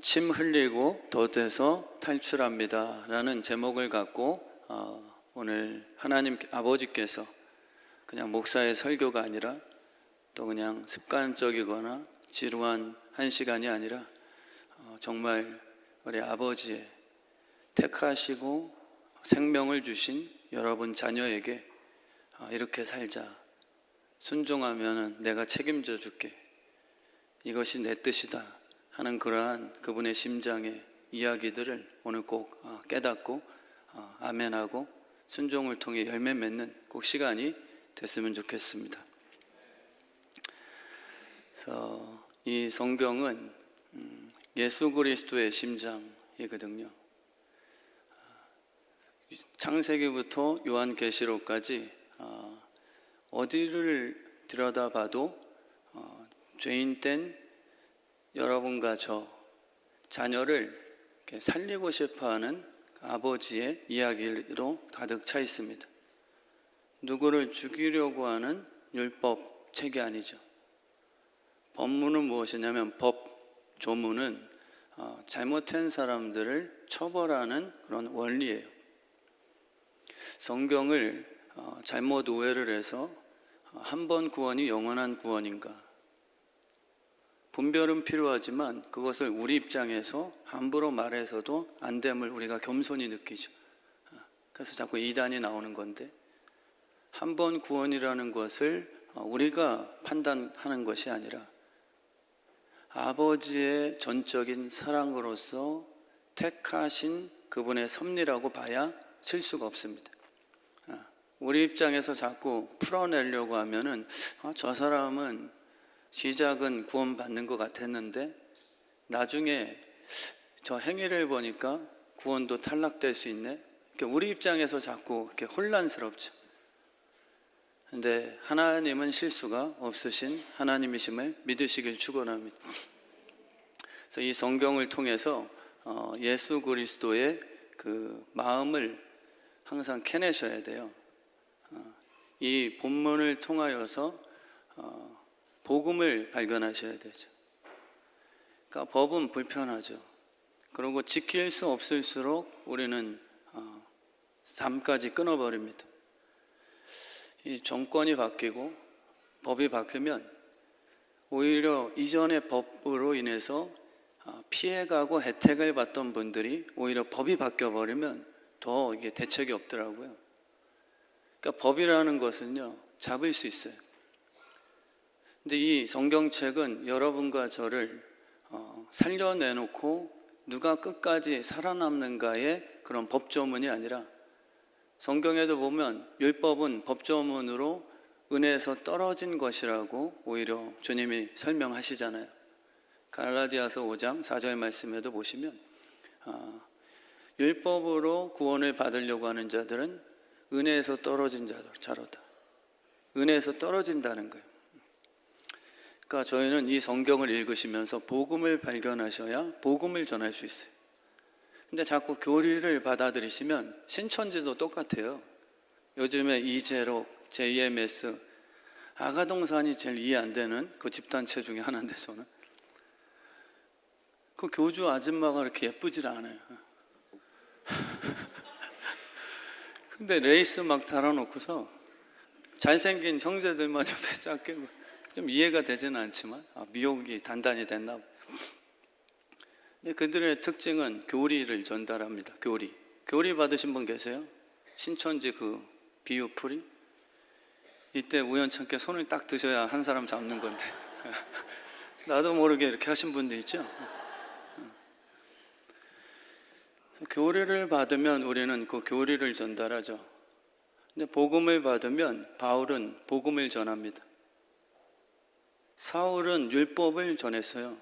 침 흘리고 덫에서 탈출합니다 라는 제목을 갖고 오늘 하나님 아버지께서 그냥 목사의 설교가 아니라 또 그냥 습관적이거나 지루한 한 시간이 아니라 정말 우리 아버지의 택하시고 생명을 주신 여러분 자녀에게 이렇게 살자, 순종하면 내가 책임져 줄게, 이것이 내 뜻이다 하는 그러한 그분의 심장의 이야기들을 오늘 꼭 깨닫고 아멘하고 순종을 통해 열매 맺는 꼭 시간이 됐으면 좋겠습니다. 그래서 이 성경은 예수 그리스도의 심장이거든요. 창세기부터 요한계시록까지 어디를 들여다봐도 죄인된 여러분과 저 자녀를 살리고 싶어하는 아버지의 이야기로 가득 차 있습니다. 누구를 죽이려고 하는 율법 책이 아니죠. 법문은 무엇이냐면 조문은 잘못한 사람들을 처벌하는 그런 원리예요. 성경을 잘못 오해를 해서 한 번 구원이 영원한 구원인가, 분별은 필요하지만 그것을 우리 입장에서 함부로 말해서도 안 됨을 우리가 겸손히 느끼죠. 그래서 자꾸 이단이 나오는 건데, 한 번 구원이라는 것을 우리가 판단하는 것이 아니라 아버지의 전적인 사랑으로서 택하신 그분의 섭리라고 봐야 실수가 없습니다. 우리 입장에서 자꾸 풀어내려고 하면은 저 사람은 시작은 구원받는 것 같았는데 나중에 저 행위를 보니까 구원도 탈락될 수 있네. 우리 입장에서 자꾸 이렇게 혼란스럽죠. 근데 하나님은 실수가 없으신 하나님이심을 믿으시길 축원합니다. 그래서 이 성경을 통해서 예수 그리스도의 그 마음을 항상 캐내셔야 돼요. 이 본문을 통하여서 복음을 발견하셔야 되죠. 그러니까 법은 불편하죠. 그리고 지킬 수 없을수록 우리는 삶까지 끊어버립니다. 이 정권이 바뀌고 법이 바뀌면 오히려 이전의 법으로 인해서 피해가고 혜택을 받던 분들이 오히려 법이 바뀌어버리면 더 이게 대책이 없더라고요. 그러니까 법이라는 것은요, 잡을 수 있어요. 근데 이 성경책은 여러분과 저를 살려내놓고 누가 끝까지 살아남는가의 그런 법조문이 아니라, 성경에도 보면 율법은 법조문으로 은혜에서 떨어진 것이라고 오히려 주님이 설명하시잖아요. 갈라디아서 5장 4절 말씀에도 보시면 율법으로 구원을 받으려고 하는 자들은 은혜에서 떨어진 자로다. 은혜에서 떨어진다는 거예요. 그러니까 저희는 이 성경을 읽으시면서 복음을 발견하셔야 복음을 전할 수 있어요. 근데 자꾸 교리를 받아들이시면 신천지도 똑같아요. 요즘에 이재록, JMS, 아가동산이 제일 이해 안 되는 그 집단체 중에 하나인데, 저는 그 교주 아줌마가 그렇게 예쁘질 않아요. 근데 레이스 막 달아놓고서 잘생긴 형제들만 옆에 쫙 끼고, 좀 이해가 되지는 않지만 미혹이 단단히 됐나 봐요. 그들의 특징은 교리를 전달합니다. 교리 받으신 분 계세요? 신천지 그 비유풀이? 이때 우연찮게 손을 딱 드셔야 한 사람 잡는 건데 나도 모르게 이렇게 하신 분들 있죠? 교리를 받으면 우리는 그 교리를 전달하죠. 근데 복음을 받으면 바울은 복음을 전합니다. 사울은 율법을 전했어요.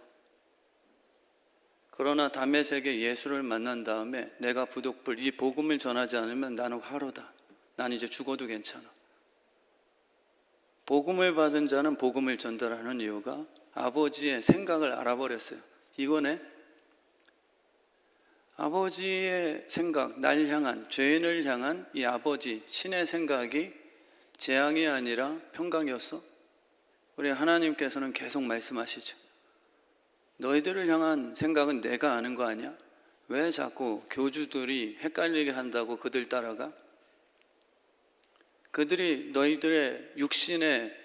그러나 다메섹에 예수를 만난 다음에 내가 부독불, 이 복음을 전하지 않으면 나는 화로다. 난 이제 죽어도 괜찮아. 복음을 받은 자는 복음을 전달하는 이유가 아버지의 생각을 알아버렸어요. 이거네. 아버지의 생각, 날 향한, 죄인을 향한 이 아버지 신의 생각이 재앙이 아니라 평강이었어. 우리 하나님께서는 계속 말씀하시죠. 너희들을 향한 생각은 내가 아는 거 아니야? 왜 자꾸 교주들이 헷갈리게 한다고 그들 따라가? 그들이 너희들의 육신의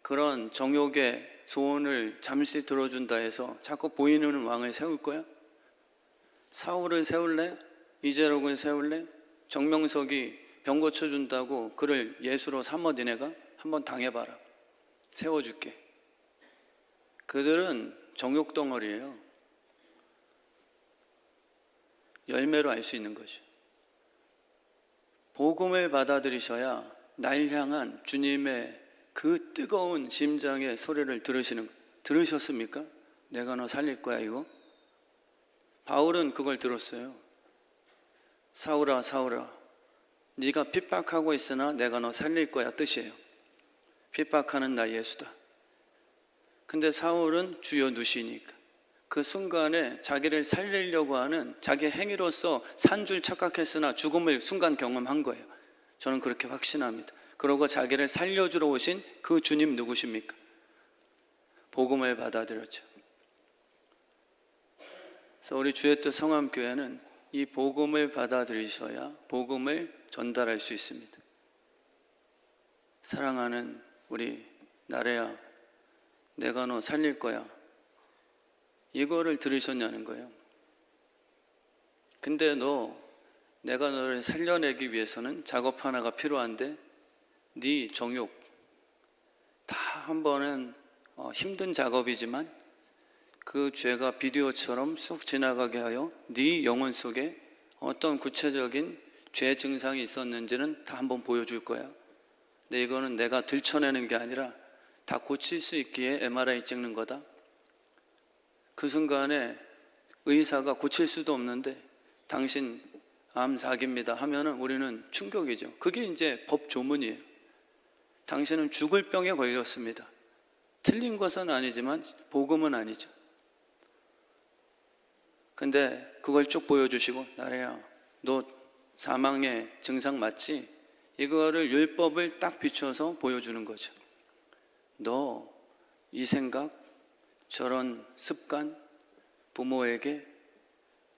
그런 정욕의 소원을 잠시 들어준다 해서 자꾸 보이는 왕을 세울 거야? 사울을 세울래? 이재록을 세울래? 정명석이 병 고쳐준다고 그를 예수로 삼어 니네가? 한번 당해봐라. 세워줄게. 그들은 정욕 덩어리예요. 열매로 알 수 있는 거죠. 복음을 받아들이셔야 날 향한 주님의 그 뜨거운 심장의 소리를 들으셨습니까? 내가 너 살릴 거야 이거? 바울은 그걸 들었어요. 사울아 사울아 네가 핍박하고 있으나 내가 너 살릴 거야 뜻이에요. 핍박하는 나 예수다. 근데 사울은 주여 누시니까 그 순간에 자기를 살리려고 하는 자기 행위로서 산 줄 착각했으나 죽음을 순간 경험한 거예요. 저는 그렇게 확신합니다. 그러고 자기를 살려주러 오신 그 주님 누구십니까? 복음을 받아들였죠. 그래서 우리 주의 뜻 성암교회는 이 복음을 받아들이셔야 복음을 전달할 수 있습니다. 사랑하는 우리 나래야, 내가 너 살릴 거야. 이거를 들으셨냐는 거예요. 근데 내가 너를 살려내기 위해서는 작업 하나가 필요한데 네 정욕 다 한 번은 힘든 작업이지만 그 죄가 비디오처럼 쑥 지나가게 하여 네 영혼 속에 어떤 구체적인 죄 증상이 있었는지는 다 한번 보여줄 거야. 근데 이거는 내가 들춰내는 게 아니라 다 고칠 수 있기에 MRI 찍는 거다. 그 순간에 의사가 고칠 수도 없는데 당신 암 사기입니다 하면은 우리는 충격이죠. 그게 이제 법 조문이에요. 당신은 죽을 병에 걸렸습니다. 틀린 것은 아니지만 복음은 아니죠. 근데 그걸 쭉 보여주시고 나래야 너 사망의 증상 맞지? 이거를 율법을 딱 비춰서 보여주는 거죠. 너 이 생각 저런 습관 부모에게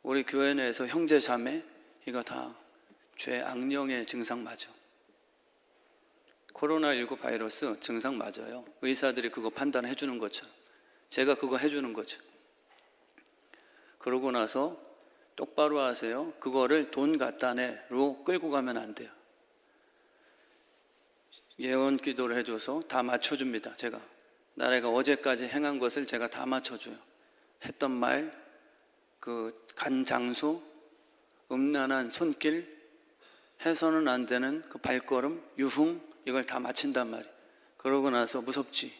우리 교회 내에서 형제 자매 이거 다 죄 악령의 증상 맞아. 코로나19 바이러스 증상 맞아요. 의사들이 그거 판단해 주는 것처럼 제가 그거 해주는 거죠. 그러고 나서 똑바로 하세요. 그거를 돈 갖다 내로 끌고 가면 안 돼요. 예언 기도를 해줘서 다 맞춰줍니다. 제가 나래가 어제까지 행한 것을 제가 다 맞춰줘요. 했던 말, 그 간 장소, 음란한 손길, 해서는 안 되는 그 발걸음, 유흥 이걸 다 맞춘단 말이에요. 그러고 나서 무섭지?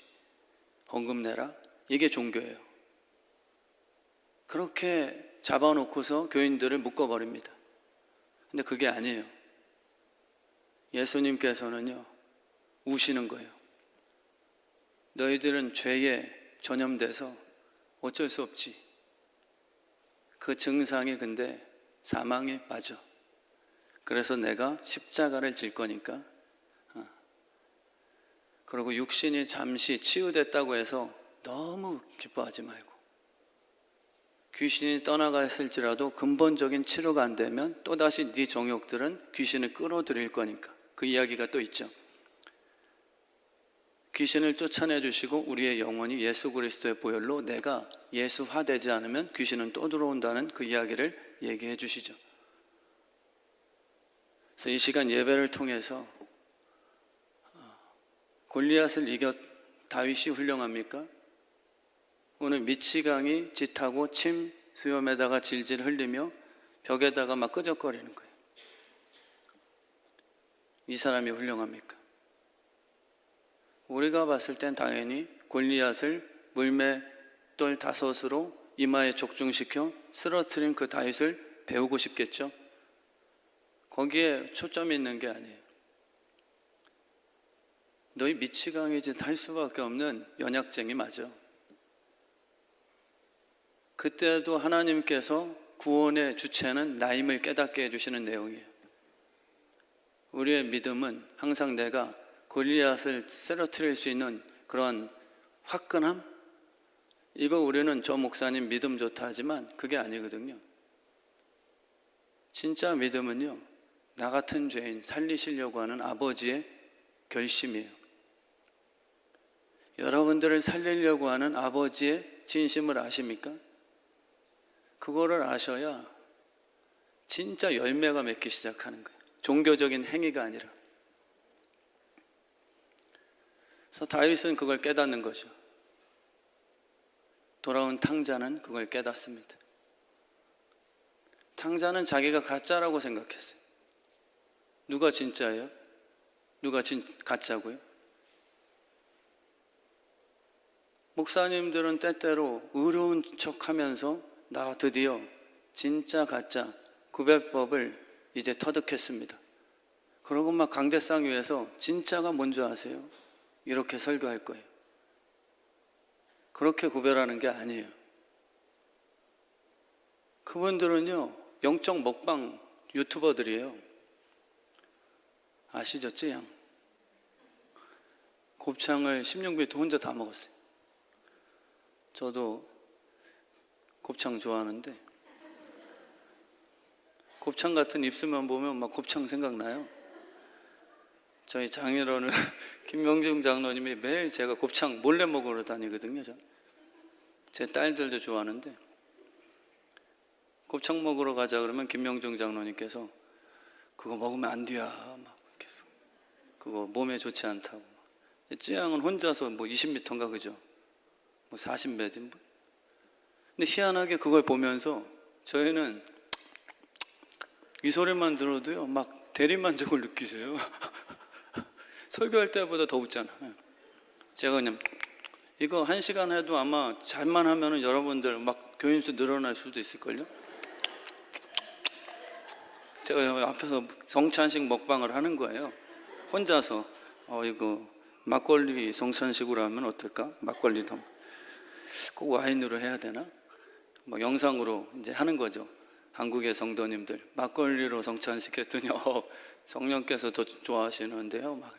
헌금 내라? 이게 종교예요. 그렇게 잡아놓고서 교인들을 묶어버립니다. 근데 그게 아니에요. 예수님께서는요 우시는 거예요. 너희들은 죄에 전염돼서 어쩔 수 없지. 그 증상이 근데 사망에 맞아. 그래서 내가 십자가를 질 거니까. 그리고 육신이 잠시 치유됐다고 해서 너무 기뻐하지 말고, 귀신이 떠나갔을지라도 근본적인 치료가 안 되면 또다시 네 정욕들은 귀신을 끌어들일 거니까. 그 이야기가 또 있죠. 귀신을 쫓아내 주시고 우리의 영혼이 예수 그리스도의 보혈로 내가 예수화되지 않으면 귀신은 또 들어온다는 그 이야기를 얘기해 주시죠. 그래서 이 시간 예배를 통해서 골리앗을 이겨 다윗이 훌륭합니까? 오늘 미치광이 짓하고 침 수염에다가 질질 흘리며 벽에다가 막 끄적거리는 거예요. 이 사람이 훌륭합니까? 우리가 봤을 땐 당연히 골리앗을 물맷돌 5으로 이마에 적중시켜 쓰러뜨린 그 다윗을 배우고 싶겠죠? 거기에 초점이 있는 게 아니에요. 너희 미치광이 짓 할 수밖에 없는 연약쟁이 맞아. 그때도 하나님께서 구원의 주체는 나임을 깨닫게 해주시는 내용이에요. 우리의 믿음은 항상 내가 골리앗을 쓰러뜨릴 수 있는 그런 화끈함, 이거 우리는 저 목사님 믿음 좋다 하지만 그게 아니거든요. 진짜 믿음은요, 나 같은 죄인 살리시려고 하는 아버지의 결심이에요. 여러분들을 살리려고 하는 아버지의 진심을 아십니까? 그거를 아셔야 진짜 열매가 맺기 시작하는 거예요. 종교적인 행위가 아니라. 그래서 다윗은 그걸 깨닫는 거죠. 돌아온 탕자는 그걸 깨닫습니다. 탕자는 자기가 가짜라고 생각했어요. 누가 진짜예요? 누가 가짜고요? 목사님들은 때때로 의로운 척하면서 나 드디어 진짜 가짜 구별법을 이제 터득했습니다. 그러고 막 강대상 위에서 진짜가 뭔지 아세요? 이렇게 설교할 거예요. 그렇게 구별하는 게 아니에요. 그분들은요, 영적 먹방 유튜버들이에요. 아시죠, 쯔양? 곱창을 16비트 혼자 다 먹었어요. 저도 곱창 좋아하는데 곱창 같은 입술만 보면 막 곱창 생각나요. 저희 장인어른 김명중 장로님이 매일 제가 곱창 몰래 먹으러 다니거든요. 제 딸들도 좋아하는데 곱창 먹으러 가자 그러면 김명중 장로님께서 그거 먹으면 안 돼야 막 계속 그거 몸에 좋지 않다고. 쯔양은 혼자서 뭐 20m인가 그죠? 뭐 40몇 인분. 근데 희한하게 그걸 보면서 저희는 이 소리만 들어도요 막 대리만족을 느끼세요. 설교할 때보다 더 웃잖아. 제가 그냥 이거 1시간 해도 아마 잘만 하면은 여러분들 막 교인수 늘어날 수도 있을걸요. 제가 앞에서 성찬식 먹방을 하는 거예요. 혼자서 이거 막걸리 성찬식으로 하면 어떨까? 막걸리도 꼭 와인으로 해야 되나? 막 영상으로 이제 하는 거죠. 한국의 성도님들 막걸리로 성찬식 했더니 성령께서 더 좋아하시는데요. 막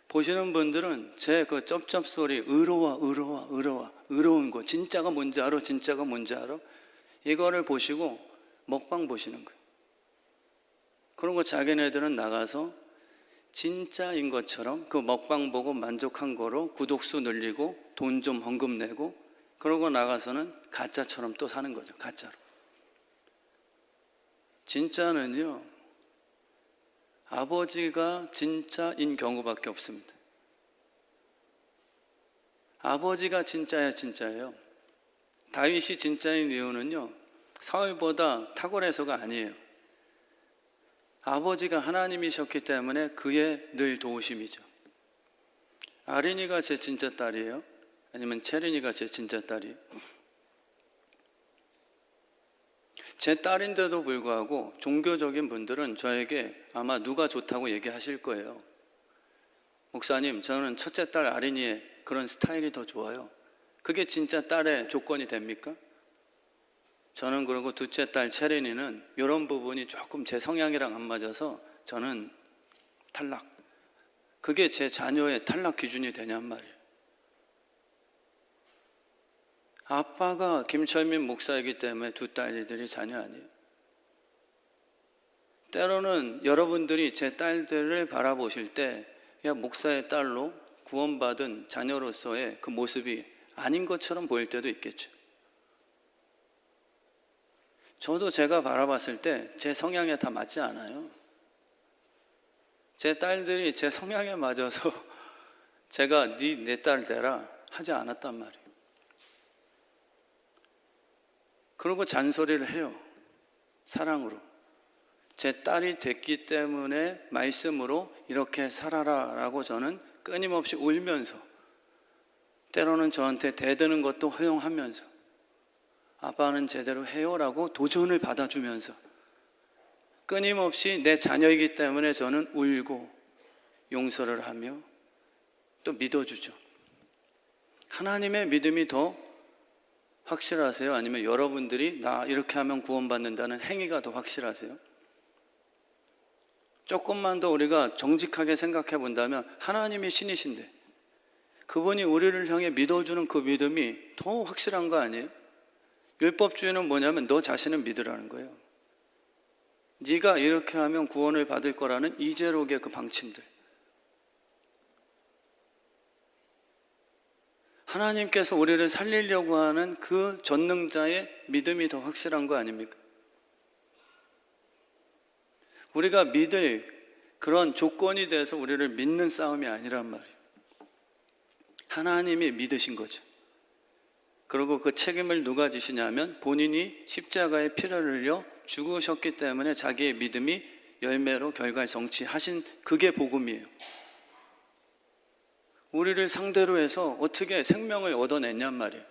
보시는 분들은 제 그 쩝쩝 소리 의로운 거 진짜가 뭔지 알아? 진짜가 뭔지 알아? 이거를 보시고 먹방 보시는 거예요. 그런 거 자기네들은 나가서 진짜인 것처럼 그 먹방 보고 만족한 거로 구독수 늘리고 돈 좀 헌금 내고 그러고 나가서는 가짜처럼 또 사는 거죠. 가짜로. 진짜는요, 아버지가 진짜인 경우밖에 없습니다. 아버지가 진짜야 진짜예요. 다윗이 진짜인 이유는요, 사울보다 탁월해서가 아니에요. 아버지가 하나님이셨기 때문에 그의 늘 도우심이죠. 아린이가 제 진짜 딸이에요? 아니면 채린이가 제 진짜 딸이에요? 제 딸인데도 불구하고 종교적인 분들은 저에게 아마 누가 좋다고 얘기하실 거예요. 목사님, 저는 첫째 딸 아린이의 그런 스타일이 더 좋아요. 그게 진짜 딸의 조건이 됩니까? 저는 그리고 둘째 딸 채린이는 이런 부분이 조금 제 성향이랑 안 맞아서 저는 탈락. 그게 제 자녀의 탈락 기준이 되냔 말이에요. 아빠가 김철민 목사이기 때문에 두 딸들이 자녀 아니에요. 때로는 여러분들이 제 딸들을 바라보실 때 야, 목사의 딸로 구원받은 자녀로서의 그 모습이 아닌 것처럼 보일 때도 있겠죠. 저도 제가 바라봤을 때 제 성향에 다 맞지 않아요. 제 딸들이 제 성향에 맞아서 제가 내 딸 되라 하지 않았단 말이에요. 그리고 잔소리를 해요. 사랑으로. 제 딸이 됐기 때문에 말씀으로 이렇게 살아라 라고 저는 끊임없이 울면서 때로는 저한테 대드는 것도 허용하면서 아빠는 제대로 해요 라고 도전을 받아주면서 끊임없이 내 자녀이기 때문에 저는 울고 용서를 하며 또 믿어주죠. 하나님의 믿음이 더 확실하세요? 아니면 여러분들이 나 이렇게 하면 구원받는다는 행위가 더 확실하세요? 조금만 더 우리가 정직하게 생각해 본다면 하나님이 신이신데 그분이 우리를 향해 믿어주는 그 믿음이 더 확실한 거 아니에요? 율법주의는 뭐냐면 너 자신을 믿으라는 거예요. 네가 이렇게 하면 구원을 받을 거라는 이제록의 그 방침들. 하나님께서 우리를 살리려고 하는 그 전능자의 믿음이 더 확실한 거 아닙니까? 우리가 믿을 그런 조건이 돼서 우리를 믿는 싸움이 아니란 말이에요. 하나님이 믿으신 거죠. 그리고 그 책임을 누가 지시냐면 본인이 십자가에 피를 흘려 죽으셨기 때문에 자기의 믿음이 열매로 결과를 성취하신, 그게 복음이에요. 우리를 상대로 해서 어떻게 생명을 얻어냈냔 말이에요.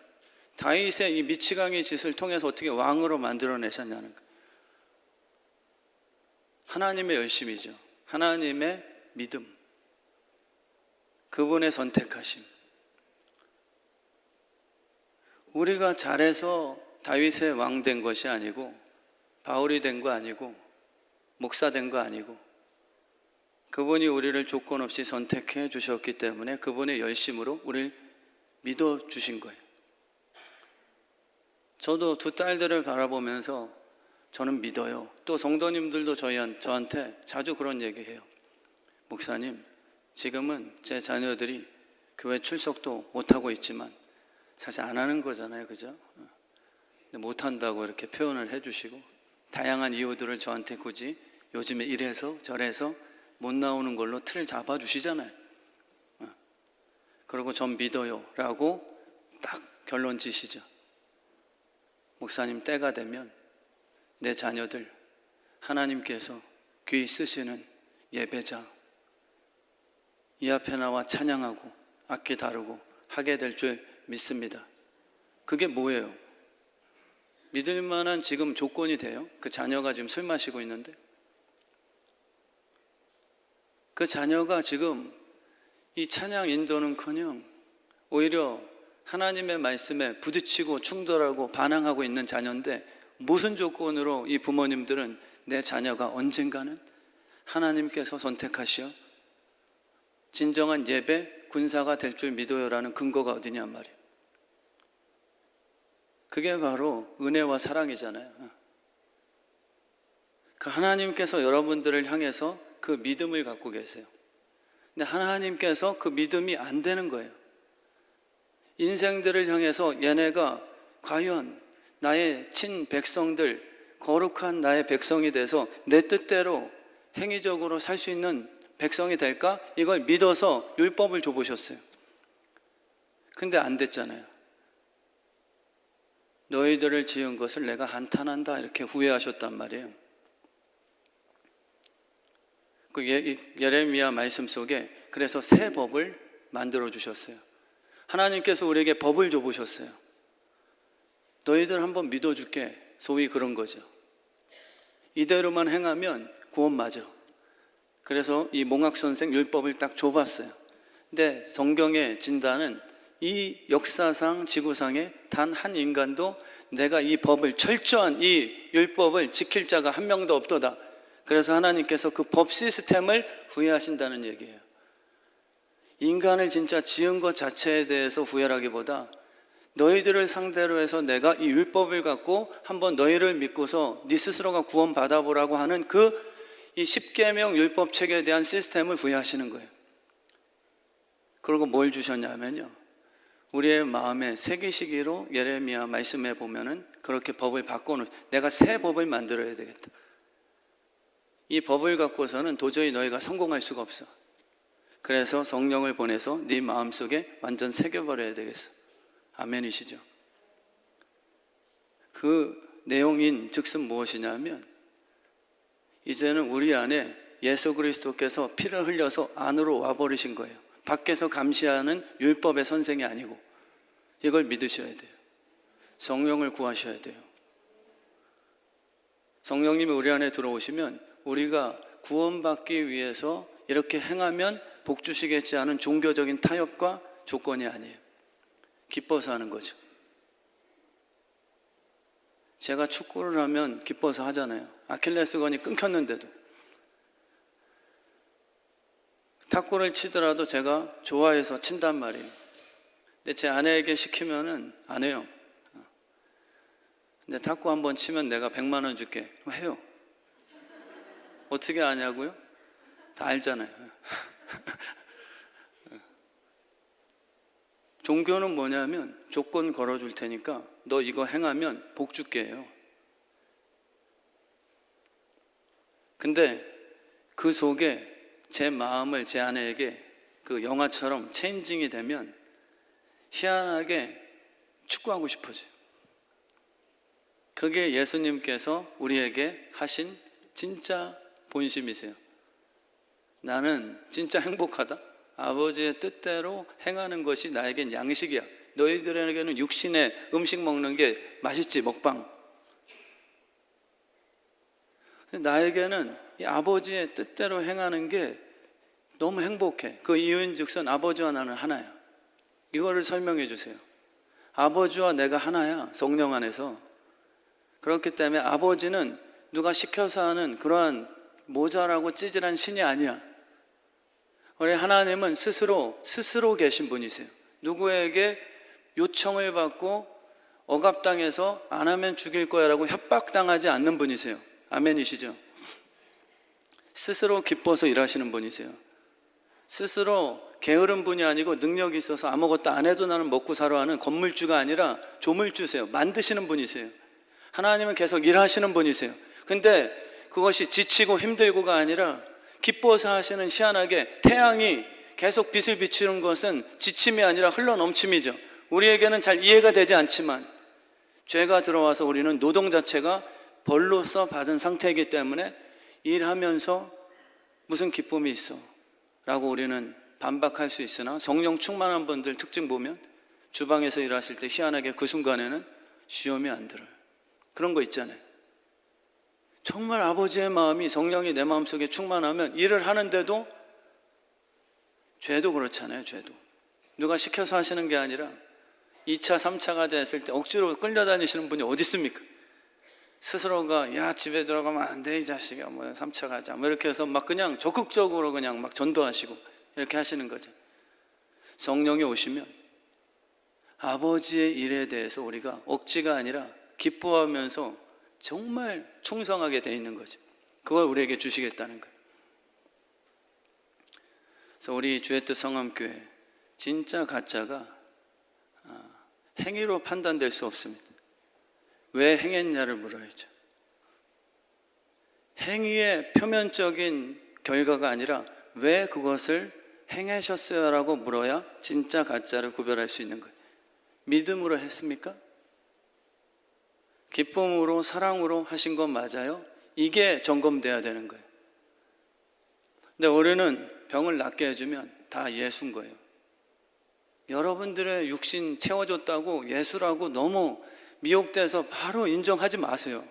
다윗의 이 미치광이 짓을 통해서 어떻게 왕으로 만들어내셨냐는 거예요. 하나님의 열심이죠. 하나님의 믿음, 그분의 선택하심. 우리가 잘해서 다윗의 왕 된 것이 아니고, 바울이 된 거 아니고, 목사 된 거 아니고, 그분이 우리를 조건 없이 선택해 주셨기 때문에 그분의 열심으로 우리를 믿어 주신 거예요. 저도 두 딸들을 바라보면서 저는 믿어요. 또 성도님들도 저한테 자주 그런 얘기해요. 목사님, 지금은 제 자녀들이 교회 출석도 못하고 있지만 사실 안 하는 거잖아요, 그죠? 근데 못한다고 이렇게 표현을 해주시고, 다양한 이유들을 저한테 굳이 요즘에 이래서 저래서 못 나오는 걸로 틀을 잡아주시잖아요. 그리고 전 믿어요 라고 딱 결론 지시죠. 목사님, 때가 되면 내 자녀들 하나님께서 귀 쓰시는 예배자, 이 앞에 나와 찬양하고 악기 다루고 하게 될 줄 믿습니다. 그게 뭐예요? 믿을 만한 지금 조건이 돼요? 그 자녀가 지금 술 마시고 있는데, 그 자녀가 지금 이 찬양 인도는커녕 오히려 하나님의 말씀에 부딪히고 충돌하고 반항하고 있는 자녀인데, 무슨 조건으로 이 부모님들은 내 자녀가 언젠가는 하나님께서 선택하시어 진정한 예배 군사가 될 줄 믿어요라는 근거가 어디냔 말이에요. 그게 바로 은혜와 사랑이잖아요. 그 하나님께서 여러분들을 향해서 그 믿음을 갖고 계세요. 근데 하나님께서 그 믿음이 안 되는 거예요. 인생들을 향해서 얘네가 과연 나의 친백성들, 거룩한 나의 백성이 돼서 내 뜻대로 행위적으로 살 수 있는 백성이 될까? 이걸 믿어서 율법을 줘보셨어요. 근데 안 됐잖아요. 너희들을 지은 것을 내가 한탄한다, 이렇게 후회하셨단 말이에요. 그 예레미야 말씀 속에 그래서 새 법을 만들어 주셨어요. 하나님께서 우리에게 법을 줘보셨어요. 너희들 한번 믿어줄게, 소위 그런 거죠. 이대로만 행하면 구원 맞아. 그래서 이 몽학선생 율법을 딱 줘봤어요. 근데 성경의 진단은 이 역사상 지구상에 단 한 인간도 내가 이 법을, 철저한 이 율법을 지킬 자가 한 명도 없도다. 그래서 하나님께서 그 법 시스템을 후회하신다는 얘기예요. 인간을 진짜 지은 것 자체에 대해서 후회라기보다 너희들을 상대로 해서 내가 이 율법을 갖고 한번 너희를 믿고서 네 스스로가 구원 받아보라고 하는 그 이 십계명 율법책에 대한 시스템을 후회하시는 거예요. 그리고 뭘 주셨냐면요, 우리의 마음에 새기시기로 예레미야 말씀에 보면은 그렇게 법을 바꿔놓은, 내가 새 법을 만들어야 되겠다. 이 법을 갖고서는 도저히 너희가 성공할 수가 없어. 그래서 성령을 보내서 네 마음속에 완전 새겨버려야 되겠어. 아멘이시죠? 그 내용인 즉슨 무엇이냐면, 이제는 우리 안에 예수 그리스도께서 피를 흘려서 안으로 와버리신 거예요. 밖에서 감시하는 율법의 선생이 아니고. 이걸 믿으셔야 돼요. 성령을 구하셔야 돼요. 성령님이 우리 안에 들어오시면 우리가 구원받기 위해서 이렇게 행하면 복 주시겠지 하는 종교적인 타협과 조건이 아니에요. 기뻐서 하는 거죠. 제가 축구를 하면 기뻐서 하잖아요. 아킬레스건이 끊겼는데도. 탁구를 치더라도 제가 좋아해서 친단 말이에요. 근데 제 아내에게 시키면은 안 해요. 근데 탁구 한번 치면 내가 100만 원 줄게. 해요. 어떻게 아냐고요? 다 알잖아요. 종교는 뭐냐면 조건 걸어줄 테니까 너 이거 행하면 복 줄게 해요. 근데 그 속에 제 마음을 제 아내에게 그 영화처럼 체인징이 되면 희한하게 축구하고 싶어져요. 그게 예수님께서 우리에게 하신 진짜 본심이세요. 나는 진짜 행복하다. 아버지의 뜻대로 행하는 것이 나에겐 양식이야. 너희들에게는 육신의 음식 먹는 게 맛있지, 먹방. 나에게는 이 아버지의 뜻대로 행하는 게 너무 행복해. 그 이유인즉슨 아버지와 나는 하나야. 이거를 설명해 주세요. 아버지와 내가 하나야, 성령 안에서. 그렇기 때문에 아버지는 누가 시켜서 하는 그러한 모자라고 찌질한 신이 아니야. 우리 하나님은 스스로 계신 분이세요. 누구에게 요청을 받고 억압당해서 안 하면 죽일 거야 라고 협박당하지 않는 분이세요. 아멘이시죠? 스스로 기뻐서 일하시는 분이세요. 스스로 게으른 분이 아니고 능력이 있어서 아무것도 안 해도 나는 먹고 살아 하는 건물주가 아니라 조물주세요. 만드시는 분이세요. 하나님은 계속 일하시는 분이세요. 근데 그것이 지치고 힘들고가 아니라 기뻐서 하시는, 희한하게 태양이 계속 빛을 비추는 것은 지침이 아니라 흘러넘침이죠. 우리에게는 잘 이해가 되지 않지만 죄가 들어와서 우리는 노동 자체가 벌로서 받은 상태이기 때문에 일하면서 무슨 기쁨이 있어 라고 우리는 반박할 수 있으나, 성령 충만한 분들 특징 보면 주방에서 일하실 때 희한하게 그 순간에는 시험이 안 들어요. 그런 거 있잖아요. 정말 아버지의 마음이, 성령이 내 마음속에 충만하면 일을 하는데도, 죄도 그렇잖아요. 죄도 누가 시켜서 하시는 게 아니라 2차 3차 가자 했을 때 억지로 끌려다니시는 분이 어디 있습니까? 스스로가 야 집에 들어가면 안 돼 이 자식아, 뭐 3차 가자 뭐 이렇게 해서 막 그냥 적극적으로 그냥 막 전도하시고 이렇게 하시는 거죠. 성령이 오시면 아버지의 일에 대해서 우리가 억지가 아니라 기뻐하면서 정말 충성하게 돼 있는 거죠. 그걸 우리에게 주시겠다는 거예요. 그래서 우리 주의 뜻 성함교회 진짜 가짜가 행위로 판단될 수 없습니다. 왜 행했냐를 물어야죠. 행위의 표면적인 결과가 아니라 왜 그것을 행하셨어요? 라고 물어야 진짜 가짜를 구별할 수 있는 거예요. 믿음으로 했습니까? 기쁨으로, 사랑으로 하신 건 맞아요? 이게 점검돼야 되는 거예요. 근데 우리는 병을 낫게 해주면 다 예수인 거예요. 여러분들의 육신 채워줬다고 예수라고 너무 미혹돼서 바로 인정하지 마세요.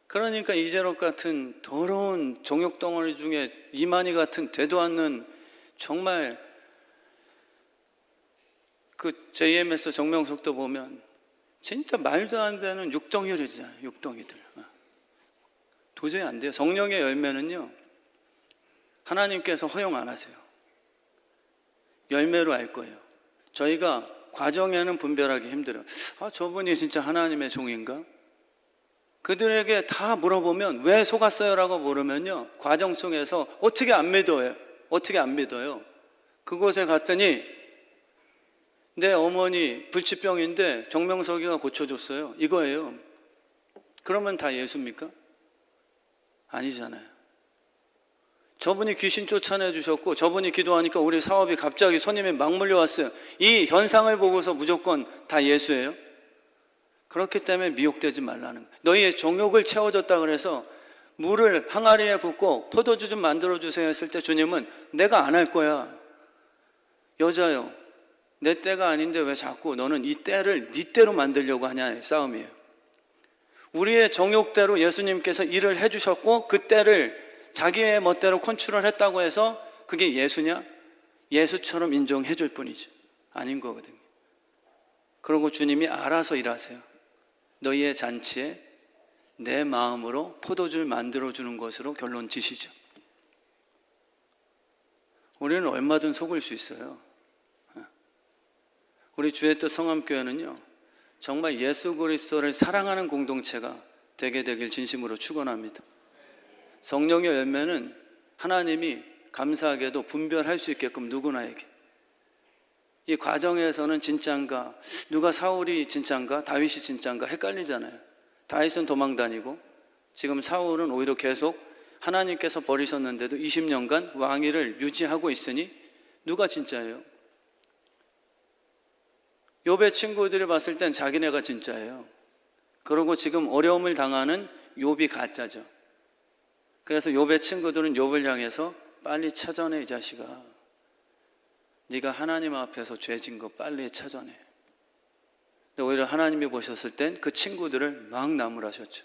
그러니까 이재록 같은 더러운 정욕덩어리 중에 이만희 같은 되도 않는, 정말 그 JMS 정명석도 보면 진짜 말도 안 되는 육덩이들이잖아요. 육덩이들. 도저히 안 돼요. 성령의 열매는요, 하나님께서 허용 안 하세요. 열매로 알 거예요. 저희가 과정에는 분별하기 힘들어요. 저분이 진짜 하나님의 종인가? 그들에게 다 물어보면 왜 속았어요? 라고 물으면요, 과정 속에서 어떻게 안 믿어요? 어떻게 안 믿어요? 그곳에 갔더니 내 어머니 불치병인데 정명석이가 고쳐줬어요. 이거예요. 그러면 다 예수입니까? 아니잖아요. 저분이 귀신 쫓아내 주셨고 저분이 기도하니까 우리 사업이 갑자기 손님이 막 몰려왔어요. 이 현상을 보고서 무조건 다 예수예요? 그렇기 때문에 미혹되지 말라는 거예요. 너희의 정욕을 채워줬다 그래서 물을 항아리에 붓고 포도주 좀 만들어주세요 했을 때 주님은 내가 안 할 거야. 여자요, 내 때가 아닌데 왜 자꾸 너는 이 때를 네 때로 만들려고 하냐의 싸움이에요. 우리의 정욕대로 예수님께서 일을 해주셨고 그 때를 자기의 멋대로 컨트롤 했다고 해서 그게 예수냐? 예수처럼 인정해 줄 뿐이죠. 아닌 거거든요. 그리고 주님이 알아서 일하세요. 너희의 잔치에 내 마음으로 포도주를 만들어주는 것으로 결론 지시죠. 우리는 얼마든 속을 수 있어요. 우리 주의 뜻 성함교회는요, 정말 예수 그리스도를 사랑하는 공동체가 되게 되길 진심으로 축원합니다. 성령의 열매는 하나님이 감사하게도 분별할 수 있게끔 누구나에게, 이 과정에서는 진짠가, 누가 사울이 진짠가 다윗이 진짠가 헷갈리잖아요. 다윗은 도망다니고 지금 사울은 오히려 계속 하나님께서 버리셨는데도 20년간 왕위를 유지하고 있으니 누가 진짜예요? 욥의 친구들이 봤을 땐 자기네가 진짜예요. 그리고 지금 어려움을 당하는 욥이 가짜죠. 그래서 욥의 친구들은 욥을 향해서 빨리 찾아내, 이 자식아. 네가 하나님 앞에서 죄진 거 빨리 찾아내. 근데 오히려 하나님이 보셨을 땐 그 친구들을 막 나무라셨죠.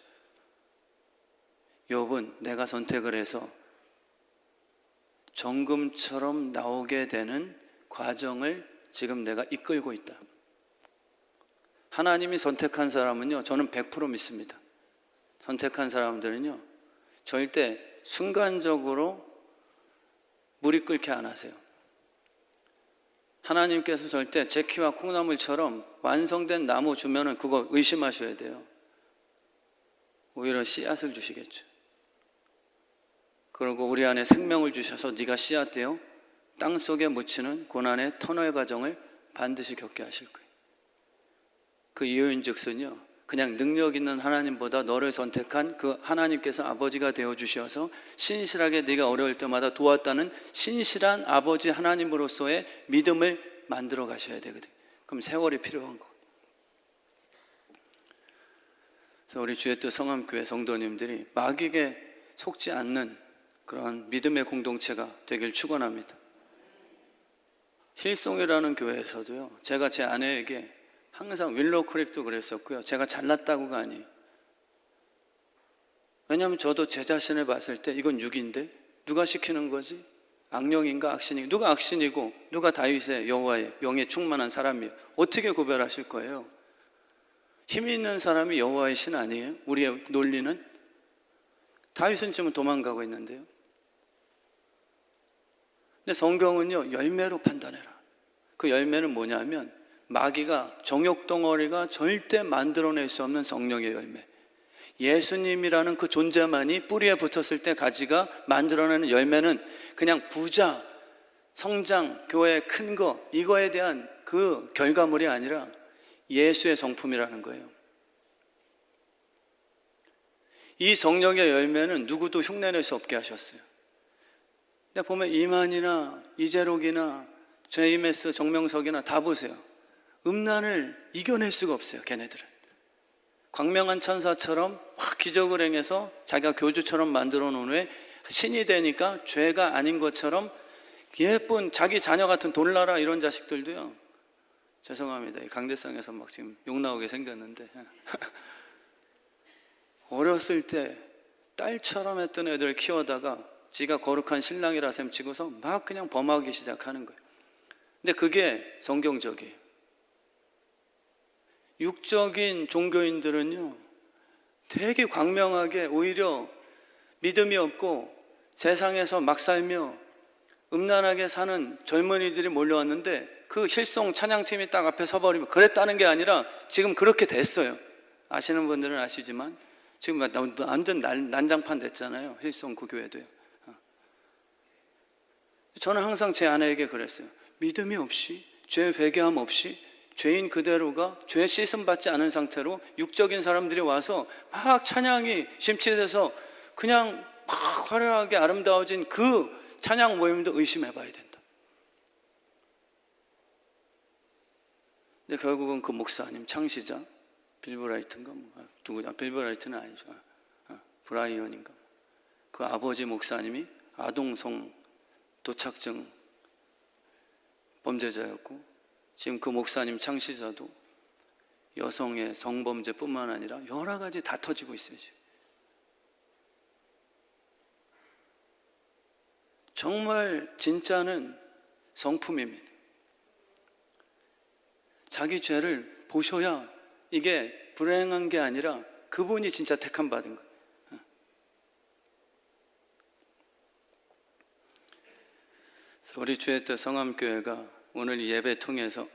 욥은 내가 선택을 해서 정금처럼 나오게 되는 과정을 지금 내가 이끌고 있다. 하나님이 선택한 사람은요, 저는 100% 믿습니다. 선택한 사람들은요, 절대 순간적으로 물이 끓게 안 하세요. 하나님께서 절대 제키와 콩나물처럼 완성된 나무 주면은 그거 의심하셔야 돼요. 오히려 씨앗을 주시겠죠. 그리고 우리 안에 생명을 주셔서 네가 씨앗되어 땅 속에 묻히는 고난의 터널 과정을 반드시 겪게 하실 거예요. 그 이유인즉슨요, 그냥 능력 있는 하나님보다 너를 선택한 그 하나님께서 아버지가 되어주셔서 신실하게 네가 어려울 때마다 도왔다는 신실한 아버지 하나님으로서의 믿음을 만들어 가셔야 되거든요. 그럼 세월이 필요한 거. 그래서 우리 주의 뜻 성함교회 성도님들이 마귀에게 속지 않는 그런 믿음의 공동체가 되길 축원합니다. 힐송이라는 교회에서도요, 제가 제 아내에게 항상 윌로우크릭도 그랬었고요, 제가 잘났다고가 아니에요. 왜냐하면 저도 제 자신을 봤을 때 이건 육인데 누가 시키는 거지? 악령인가 악신인가? 누가 악신이고 누가 다윗의 여호와의 영에 충만한 사람이에요? 어떻게 구별하실 거예요? 힘 있는 사람이 여호와의 신 아니에요? 우리의 논리는? 다윗은 지금 도망가고 있는데요. 근데 성경은요, 열매로 판단해라. 그 열매는 뭐냐면 마귀가 정욕덩어리가 절대 만들어낼 수 없는 성령의 열매, 예수님이라는 그 존재만이 뿌리에 붙었을 때 가지가 만들어내는 열매는 그냥 부자, 성장, 교회 큰 거, 이거에 대한 그 결과물이 아니라 예수의 성품이라는 거예요. 이 성령의 열매는 누구도 흉내낼 수 없게 하셨어요. 근데 보면 이만이나 이재록이나 제이메스, 정명석이나 다 보세요. 음란을 이겨낼 수가 없어요. 걔네들은 광명한 천사처럼 확 기적을 행해서 자기가 교주처럼 만들어 놓은 후에 신이 되니까 죄가 아닌 것처럼 예쁜 자기 자녀 같은 돌나라 이런 자식들도요, 죄송합니다, 강대상에서 막 지금 욕 나오게 생겼는데 어렸을 때 딸처럼 했던 애들 키워다가 지가 거룩한 신랑이라 셈치고서 막 그냥 범하기 시작하는 거예요. 근데 그게 성경적이에요. 육적인 종교인들은요, 되게 광명하게 오히려 믿음이 없고 세상에서 막 살며 음란하게 사는 젊은이들이 몰려왔는데 그 힐송 찬양팀이 딱 앞에 서버리면 그랬다는 게 아니라 지금 그렇게 됐어요. 아시는 분들은 아시지만 지금 완전 난장판 됐잖아요. 힐송 그 교회도요. 저는 항상 제 아내에게 그랬어요. 믿음이 없이, 죄 회개함 없이 죄인 그대로가 죄 씻음 받지 않은 상태로 육적인 사람들이 와서 막 찬양이 심취돼서 그냥 막 화려하게 아름다워진 그 찬양 모임도 의심해 봐야 된다. 근데 결국은 그 목사님, 창시자 빌브라이트인가 누구냐, 빌브라이트는 아니죠, 브라이언인가, 그 아버지 목사님이 아동성 도착증 범죄자였고 지금 그 목사님 창시자도 여성의 성범죄뿐만 아니라 여러 가지 다 터지고 있어요. 지금. 정말 진짜는 성품입니다. 자기 죄를 보셔야 이게 불행한 게 아니라 그분이 진짜 택함 받은 거예요. 우리 주의 뜻 성함교회가 오늘 예배 통해서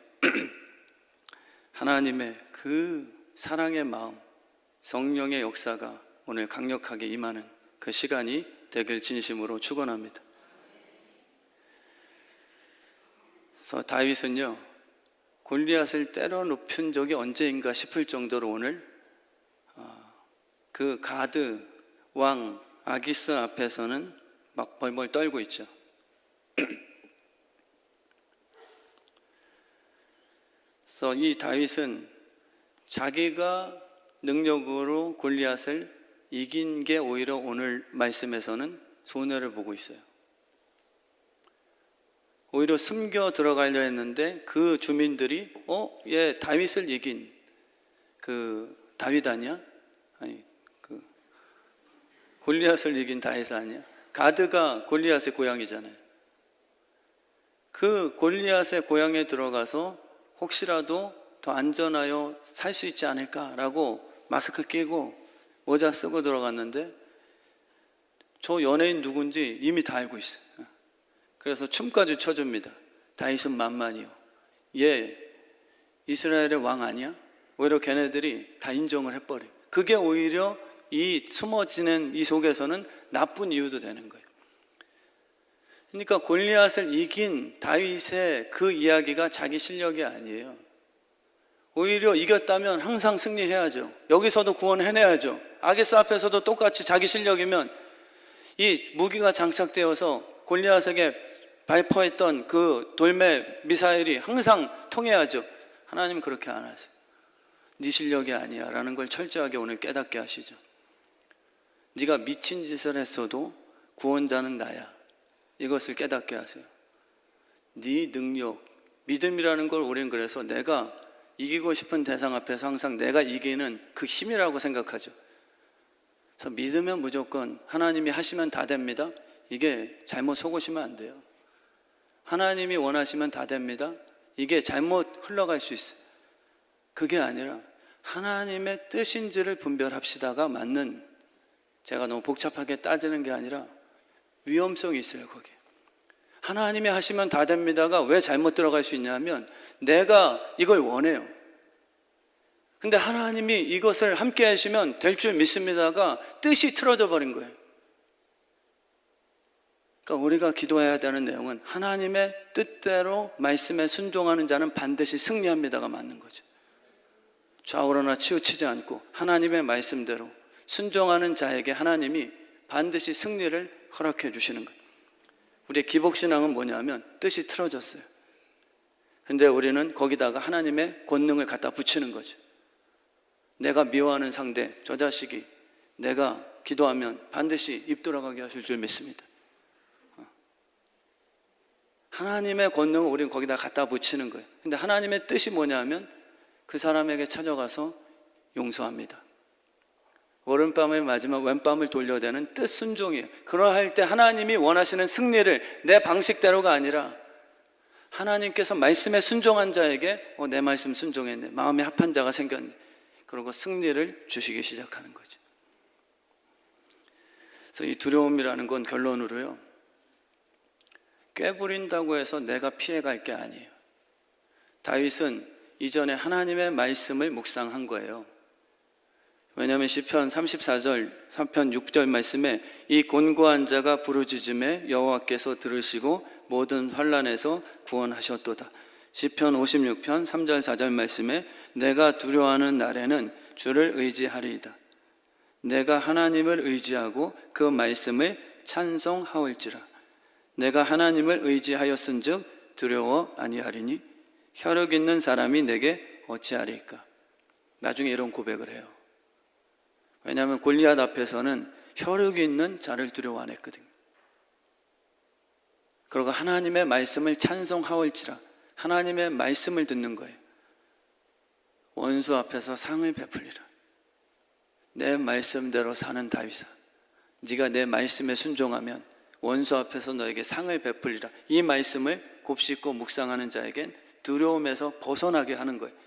하나님의 그 사랑의 마음, 성령의 역사가 오늘 강력하게 임하는 그 시간이 되길 진심으로 축원합니다. 그래서 다윗은요, 골리앗을 때려 눕힌 적이 언제인가 싶을 정도로 오늘 그 가드 왕 아기스 앞에서는 막 벌벌 떨고 있죠. 그래서 이 다윗은 자기가 능력으로 골리앗을 이긴 게 오히려 오늘 말씀에서는 손해를 보고 있어요. 오히려 숨겨 들어가려 했는데 그 주민들이 얘 다윗을 이긴 그 다윗 아니야? 아니, 그 골리앗을 이긴 다윗 아니야? 가드가 골리앗의 고향이잖아요. 그 골리앗의 고향에 들어가서 혹시라도 더 안전하여 살 수 있지 않을까라고 마스크 끼고 모자 쓰고 들어갔는데 저 연예인 누군지 이미 다 알고 있어요. 그래서 춤까지 춰줍니다. 다윗은 만만이요. 얘 이스라엘의 왕 아니야? 오히려 걔네들이 다 인정을 해버려. 그게 오히려 이 숨어 지낸 이 속에서는 나쁜 이유도 되는 거예요. 그러니까 골리앗을 이긴 다윗의 그 이야기가 자기 실력이 아니에요. 오히려 이겼다면 항상 승리해야죠. 여기서도 구원해내야죠. 아기스 앞에서도 똑같이 자기 실력이면 이 무기가 장착되어서 골리앗에게 발포했던 그 돌매 미사일이 항상 통해야죠. 하나님은 그렇게 안 하세요. 네 실력이 아니야 라는 걸 철저하게 오늘 깨닫게 하시죠. 네가 미친 짓을 했어도 구원자는 나야. 이것을 깨닫게 하세요. 네 능력, 믿음이라는 걸 우리는 그래서 내가 이기고 싶은 대상 앞에서 항상 내가 이기는 그 힘이라고 생각하죠. 그래서 믿으면 무조건 하나님이 하시면 다 됩니다. 이게 잘못 속으시면 안 돼요. 하나님이 원하시면 다 됩니다. 이게 잘못 흘러갈 수 있어요. 그게 아니라 하나님의 뜻인지를 분별합시다가 맞는, 제가 너무 복잡하게 따지는 게 아니라 위험성이 있어요. 거기에 하나님이 하시면 다 됩니다가 왜 잘못 들어갈 수 있냐면 내가 이걸 원해요. 근데 하나님이 이것을 함께 하시면 될 줄 믿습니다가 뜻이 틀어져 버린 거예요. 그러니까 우리가 기도해야 되는 내용은 하나님의 뜻대로 말씀에 순종하는 자는 반드시 승리합니다가 맞는 거죠. 좌우로나 치우치지 않고 하나님의 말씀대로 순종하는 자에게 하나님이 반드시 승리를 허락해 주시는 거예요. 우리의 기복신앙은 뭐냐면 뜻이 틀어졌어요. 근데 우리는 거기다가 하나님의 권능을 갖다 붙이는 거죠. 내가 미워하는 상대, 저 자식이 내가 기도하면 반드시 입 돌아가게 하실 줄 믿습니다. 하나님의 권능을 우리는 거기다 갖다 붙이는 거예요. 근데 하나님의 뜻이 뭐냐면 그 사람에게 찾아가서 용서합니다. 오른밤을 맞으면 왼밤을 돌려대는 뜻 순종이에요. 그러할 때 하나님이 원하시는 승리를 내 방식대로가 아니라 하나님께서 말씀에 순종한 자에게 내 말씀 순종했네, 마음에 합한 자가 생겼네, 그러고 승리를 주시기 시작하는 거죠. 그래서 이 두려움이라는 건 결론으로요, 꾀부린다고 해서 내가 피해갈 게 아니에요. 다윗은 이전에 하나님의 말씀을 묵상한 거예요. 왜냐하면 시편 34절, 3편 6절 말씀에 이 곤고한 자가 부르짖음에 여호와께서 들으시고 모든 환난에서 구원하셨도다. 시편 56편 3절 4절 말씀에 내가 두려워하는 날에는 주를 의지하리이다. 내가 하나님을 의지하고 그 말씀을 찬송하올지라. 내가 하나님을 의지하였은즉 두려워 아니하리니 혈육 있는 사람이 내게 어찌하리까. 나중에 이런 고백을 해요. 왜냐하면 골리앗 앞에서는 혈육이 있는 자를 두려워 안 했거든요. 그리고 하나님의 말씀을 찬송하올지라, 하나님의 말씀을 듣는 거예요. 원수 앞에서 상을 베풀리라. 내 말씀대로 사는 다윗아, 네가 내 말씀에 순종하면 원수 앞에서 너에게 상을 베풀리라. 이 말씀을 곱씹고 묵상하는 자에겐 두려움에서 벗어나게 하는 거예요.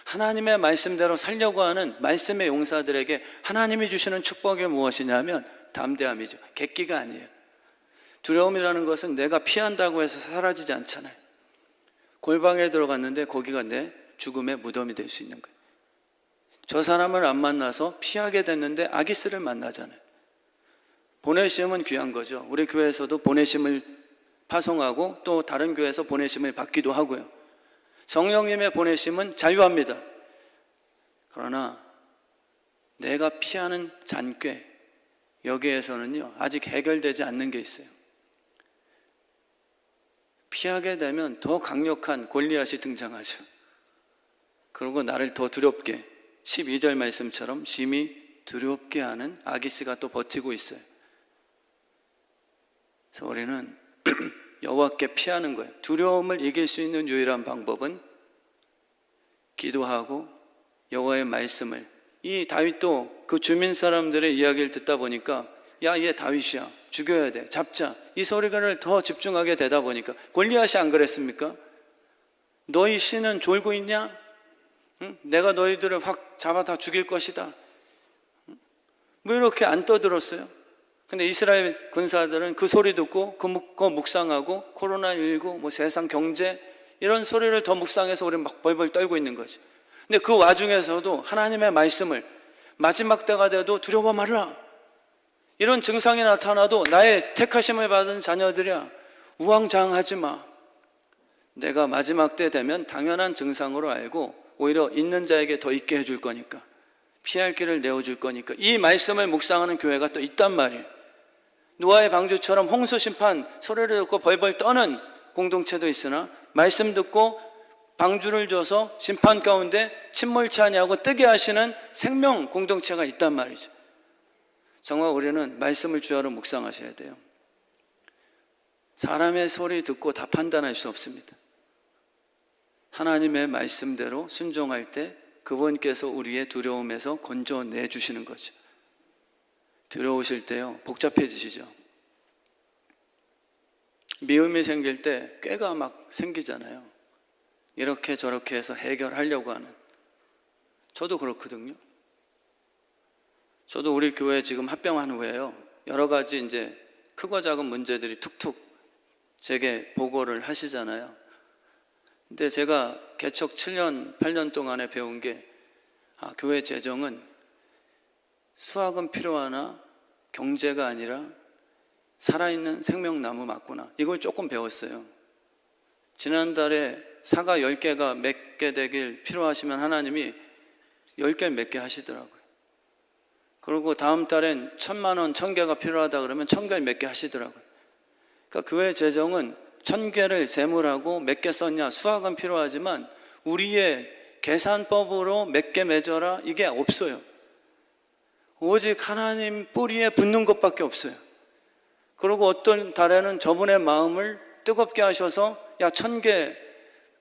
하나님의 말씀대로 살려고 하는 말씀의 용사들에게 하나님이 주시는 축복이 무엇이냐면 담대함이죠. 객기가 아니에요. 두려움이라는 것은 내가 피한다고 해서 사라지지 않잖아요. 골방에 들어갔는데 거기가 내 죽음의 무덤이 될 수 있는 거예요. 저 사람을 안 만나서 피하게 됐는데 아기스를 만나잖아요. 보내심은 귀한 거죠. 우리 교회에서도 보내심을 파송하고 또 다른 교회에서 보내심을 받기도 하고요. 성령님의 보내심은 자유합니다. 그러나 내가 피하는 잔꾀, 여기에서는요 아직 해결되지 않는 게 있어요. 피하게 되면 더 강력한 골리앗이 등장하죠. 그리고 나를 더 두렵게, 12절 말씀처럼 심히 두렵게 하는 아기스가 또 버티고 있어요. 그래서 우리는 여호와께 피하는 거예요. 두려움을 이길 수 있는 유일한 방법은 기도하고 여호와의 말씀을, 이 다윗도 그 주민 사람들의 이야기를 듣다 보니까 야, 얘 다윗이야, 죽여야 돼, 잡자, 이 소리를 더 집중하게 되다 보니까, 골리앗이 안 그랬습니까? 너희 신은 졸고 있냐? 응? 내가 너희들을 확 잡아 다 죽일 것이다. 뭐 이렇게 안 떠들었어요. 근데 이스라엘 군사들은 그 소리 듣고 그거 묵상하고 코로나19, 뭐 세상 경제 이런 소리를 더 묵상해서 우리 막 벌벌 떨고 있는 거죠. 근데 그 와중에서도 하나님의 말씀을, 마지막 때가 돼도 두려워 말라, 이런 증상이 나타나도 나의 택하심을 받은 자녀들이야, 우왕좌왕하지 마. 내가 마지막 때 되면 당연한 증상으로 알고 오히려 있는 자에게 더 있게 해줄 거니까, 피할 길을 내어줄 거니까, 이 말씀을 묵상하는 교회가 또 있단 말이에요. 노아의 방주처럼 홍수 심판 소리를 듣고 벌벌 떠는 공동체도 있으나, 말씀 듣고 방주를 줘서 심판 가운데 침몰치 아니하고 뜨게 하시는 생명 공동체가 있단 말이죠. 정말 우리는 말씀을 주야로 묵상하셔야 돼요. 사람의 소리 듣고 다 판단할 수 없습니다. 하나님의 말씀대로 순종할 때 그분께서 우리의 두려움에서 건져내 주시는 거죠. 두려우실 때요 복잡해지시죠. 미움이 생길 때 꾀가 막 생기잖아요. 이렇게 저렇게 해서 해결하려고 하는. 저도 그렇거든요. 저도 우리 교회 지금 합병한 후에요, 여러 가지 이제 크고 작은 문제들이 툭툭 제게 보고를 하시잖아요. 근데 제가 개척 7년, 8년 동안에 배운 게, 교회 재정은 수학은 필요하나 경제가 아니라 살아있는 생명나무 맞구나, 이걸 조금 배웠어요. 지난달에 사과 10개가 맺게 되길 필요하시면 하나님이 10개를 맺게 하시더라고요. 그리고 다음 달엔 1,000만 원, 1,000개가 필요하다 그러면 1,000개를 맺게 하시더라고요. 그러니까 교회 재정은 1,000개를 세물하고 몇 개 썼냐, 수학은 필요하지만 우리의 계산법으로 몇 개 맺어라, 이게 없어요. 오직 하나님 뿌리에 붙는 것밖에 없어요. 그리고 어떤 달에는 저분의 마음을 뜨겁게 하셔서 야, 1,000개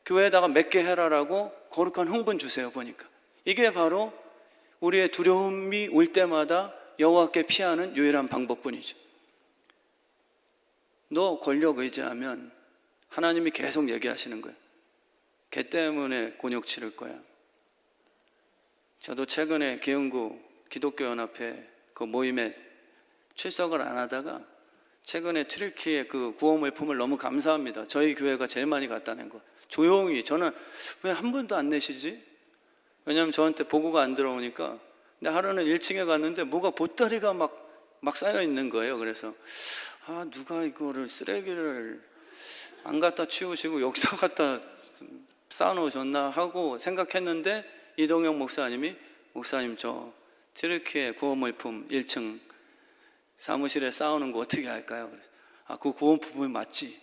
교회에다가 몇 개 해라라고 거룩한 흥분 주세요. 보니까 이게 바로 우리의 두려움이 올 때마다 여호와께 피하는 유일한 방법뿐이죠. 너 권력 의지하면 하나님이 계속 얘기하시는 거예요. 걔 때문에 곤욕 치를 거야. 저도 최근에 기흥구 기독교연합회 그 모임에 출석을 안 하다가 최근에 트리키의 그 구호물품을 너무 감사합니다. 저희 교회가 제일 많이 갔다는 거. 조용히, 저는 왜 한 분도 안 내시지? 왜냐하면 저한테 보고가 안 들어오니까. 근데 하루는 1층에 갔는데 뭐가 보따리가 막 쌓여 있는 거예요. 그래서 누가 이거를 쓰레기를 안 갖다 치우시고 여기다 갖다 쌓아놓으셨나 하고 생각했는데, 이동영 목사님 저 트리키의 구호물품 1층 사무실에 쌓아놓은 거 어떻게 할까요? 그래서 그 구호물품이 맞지.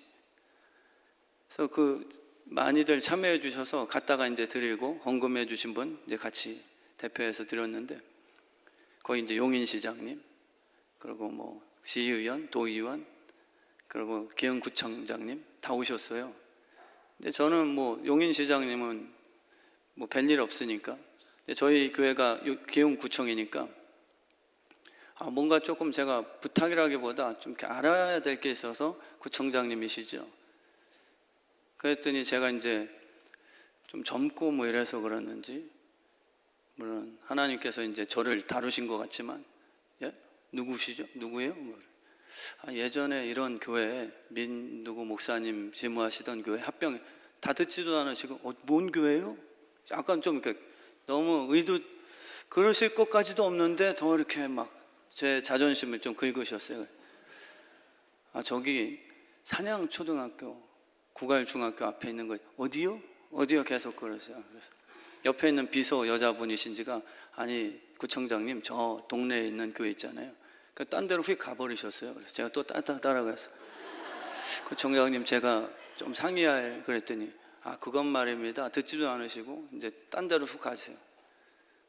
그래서 그 많이들 참여해 주셔서 갔다가 이제 드리고, 헌금해 주신 분 이제 같이 대표해서 드렸는데, 거기 이제 용인시장님, 그리고 뭐 시의원, 도의원, 그리고 기흥구청장님 다 오셨어요. 근데 저는 뭐 용인시장님은 뭐 뵐일 없으니까, 근데 저희 교회가 기흥구청이니까 뭔가 조금 제가 부탁이라기보다 좀 이렇게 알아야 될 게 있어서, 구청장님이시죠. 그랬더니 제가 이제 좀 젊고 뭐 이래서 그랬는지, 물론 하나님께서 이제 저를 다루신 것 같지만, 예? 누구시죠? 누구예요? 예전에 이런 교회 누구 목사님 지무하시던 교회 합병, 다 듣지도 않으시고 뭔 교회요? 약간 좀 이렇게 너무 그러실 것까지도 없는데 더 이렇게 막 제 자존심을 좀 긁으셨어요. 아, 저기 산양초등학교 구갈중학교 앞에 있는 거 어디요? 어디요? 계속 그러세요. 그래서 옆에 있는 비서 여자분이신지가 아니 구청장님 저 동네에 있는 교회 있잖아요. 그러니까 딴 데로 휙 가버리셨어요. 그래서 제가 또 따라가서 구청장님 제가 좀 상의할 그랬더니 아 그건 말입니다. 듣지도 않으시고 이제 딴 데로 훅 가세요.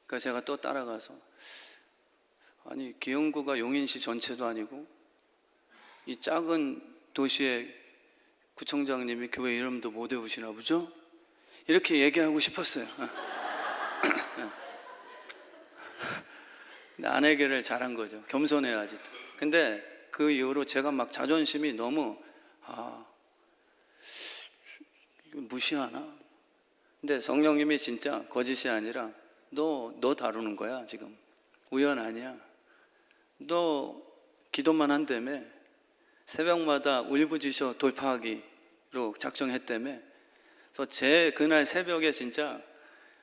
그러니까 제가 또 따라가서 아니 기흥구가 용인시 전체도 아니고 이 작은 도시의 구청장님이 교회 이름도 못 외우시나 보죠? 이렇게 얘기하고 싶었어요. 근데 아내에게를 잘한 거죠. 겸손해야지. 근데 그 이후로 제가 막 자존심이 너무 이거 무시하나? 근데 성령님이 진짜 거짓이 아니라 너 다루는 거야 지금. 우연 아니야. 너 기도만 한다며. 새벽마다 울부짖어 돌파하기로 작정했다며. 그래서 제 그날 새벽에 진짜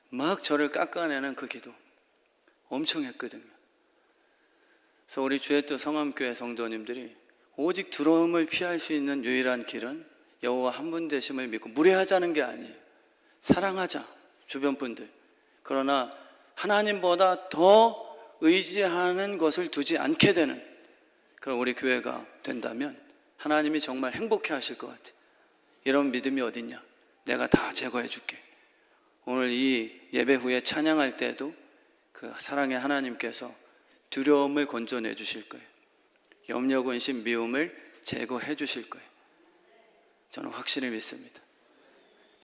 막 저를 깎아내는 그 기도 엄청 했거든요. 그래서 우리 주의 뜻 성암교회 성도님들이 오직 두려움을 피할 수 있는 유일한 길은 여호와 한 분 되심을 믿고 무례하자는 게 아니에요. 사랑하자 주변 분들. 그러나 하나님보다 더 의지하는 것을 두지 않게 되는 그런 우리 교회가 된다면 하나님이 정말 행복해 하실 것 같아요. 이런 믿음이 어딨냐? 내가 다 제거해 줄게. 오늘 이 예배 후에 찬양할 때도 그 사랑의 하나님께서 두려움을 건져내 주실 거예요. 염려, 근심, 미움을 제거해 주실 거예요. 저는 확실히 믿습니다.